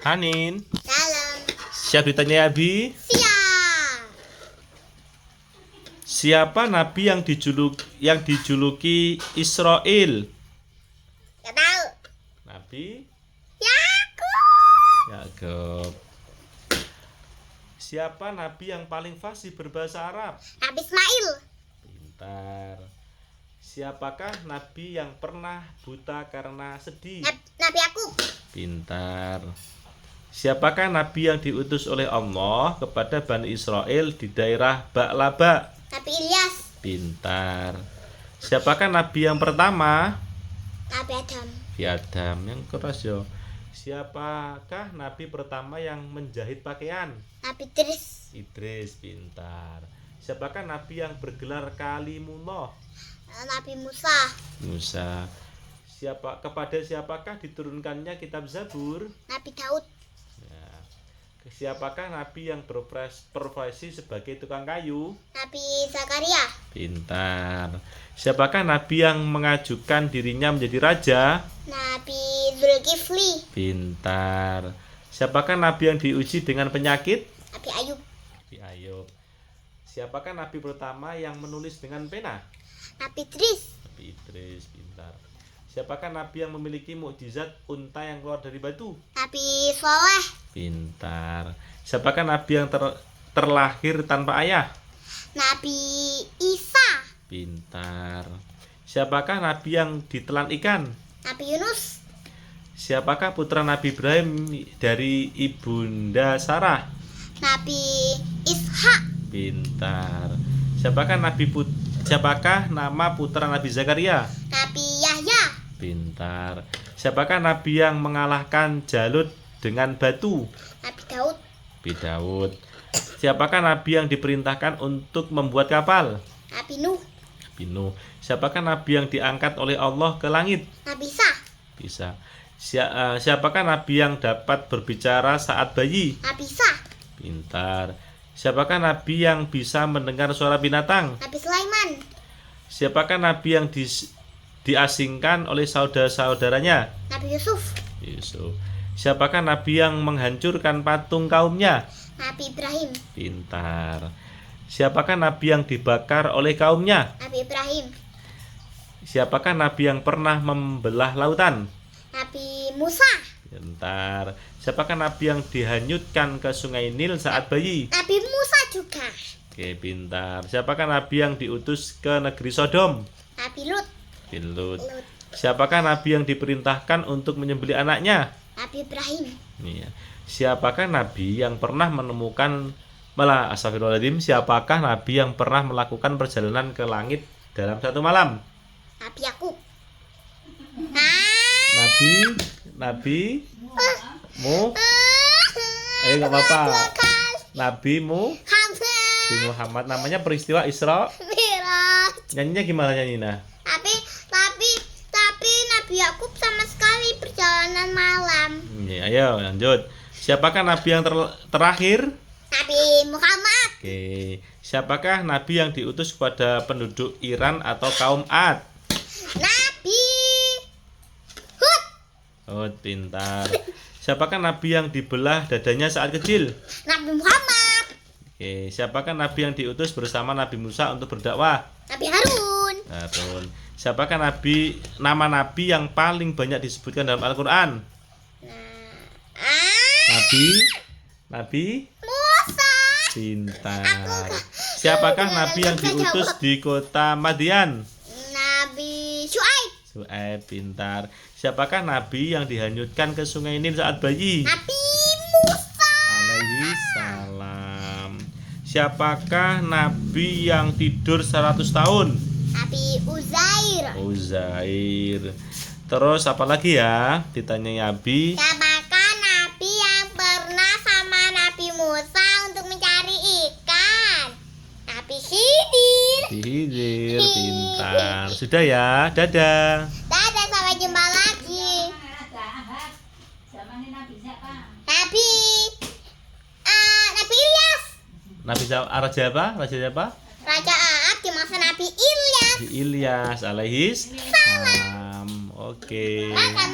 Hanin, Salam. siap ditanya Abi? Siap. Siapa nabi yang dijuluki Israel? Gak tahu. Nabi Yakub. Yakub. Siapa nabi yang paling fasih berbahasa Arab? Nabi Ismail. Pintar. Siapakah nabi yang pernah buta karena sedih? Nabi Yakub. Pintar. Siapakah nabi yang diutus oleh Allah kepada Bani Israel di daerah Ba'laba? Nabi Ilyas. Pintar. Siapakah nabi yang pertama? Nabi Adam. Nabi Adam. Yang keras yo. Siapakah nabi pertama yang menjahit pakaian? Nabi Idris. Idris. Pintar. Siapakah nabi yang bergelar Kalimullah? Nabi Musa. Musa. Kepada siapakah diturunkannya kitab Zabur? Nabi Daud. Ya. Siapakah nabi yang berprofesi sebagai tukang kayu? Nabi Zakaria. Pintar. Siapakah nabi yang mengajukan dirinya menjadi raja? Nabi Zulkifli. Pintar. Siapakah nabi yang diuji dengan penyakit? Nabi Ayub. Nabi Ayub. Siapakah nabi pertama yang menulis dengan pena? Nabi Idris. Nabi Idris. Pintar. Siapakah nabi yang memiliki mukjizat unta yang keluar dari batu? Nabi Soleh. Pintar. Siapakah nabi yang terlahir tanpa ayah? Nabi Isa. Pintar. Siapakah nabi yang ditelan ikan? Nabi Yunus. Siapakah putra Nabi Ibrahim dari ibunda Sarah? Nabi Ishak. Pintar. Siapakah nama putra Nabi Zakaria? Nabi Yahya. Pintar. Siapakah nabi yang mengalahkan Jalut dengan batu? Nabi Daud. Nabi Daud. Siapakah nabi yang diperintahkan untuk membuat kapal? Nabi Nuh. Nabi Nuh. Siapakah nabi yang diangkat oleh Allah ke langit? Nabi Isa. Bisa. Siapakah nabi yang dapat berbicara saat bayi? Nabi Isa. Pintar. Siapakah nabi yang bisa mendengar suara binatang? Nabi Sulaiman. Siapakah nabi yang diasingkan oleh saudara-saudaranya? Nabi Yusuf. Yusuf. Siapakah nabi yang menghancurkan patung kaumnya? Nabi Ibrahim. Pintar. Siapakah nabi yang dibakar oleh kaumnya? Nabi Ibrahim. Siapakah nabi yang pernah membelah lautan? Nabi Musa. Pintar. Siapakah nabi yang dihanyutkan ke sungai Nil saat bayi? Nabi Musa juga. Oke, pintar. Siapakah nabi yang diutus ke negeri Sodom? Nabi Lut. Lut. Siapakah nabi yang diperintahkan untuk menyembelih anaknya? Nabi Ibrahim. Iya. Siapakah nabi yang pernah astagfirullahaladzim. Siapakah nabi yang pernah melakukan perjalanan ke langit dalam satu malam? Nabi Yakub. Nabi nggak apa-apa. Nabi Muhammad. Namanya peristiwa Isra. Nyanyinya gimana nyanyinya? Tapi Nabi Yakub sama sekali perjalanan malam. Ya, ayo lanjut. Siapakah nabi yang terakhir? Nabi Muhammad. Oke. Siapakah nabi yang diutus kepada penduduk Iran atau kaum Ad? Nabi Hud. Oh, pintar. Siapakah nabi yang dibelah dadanya saat kecil? Nabi Muhammad. Oke. Siapakah nabi yang diutus bersama Nabi Musa untuk berdakwah? Nabi Harun. Siapakah nama nabi yang paling banyak disebutkan dalam Al-Qur'an? Nabi Musa. Pintar. Siapakah nabi yang diutus di kota Madian? Nabi Syuaib. Pintar. Siapakah nabi yang dihanyutkan ke sungai Nil saat bayi? Nabi Musa. Alaihi salam. Siapakah nabi yang tidur 100 tahun? Nabi Uzair. Terus apa lagi ya? Ditanya Abi. Siapakah nabi yang pernah sama Nabi Musa untuk mencari ikan? Nabi Khidir. Pintar. Sudah ya. Dadah. Dadah, sampai jumpa lagi. Nabi Ilyas. Raja apa? Raja Ahab di masa Nabi Ilyas. Ilyas alaihi salam. Oke. Makan.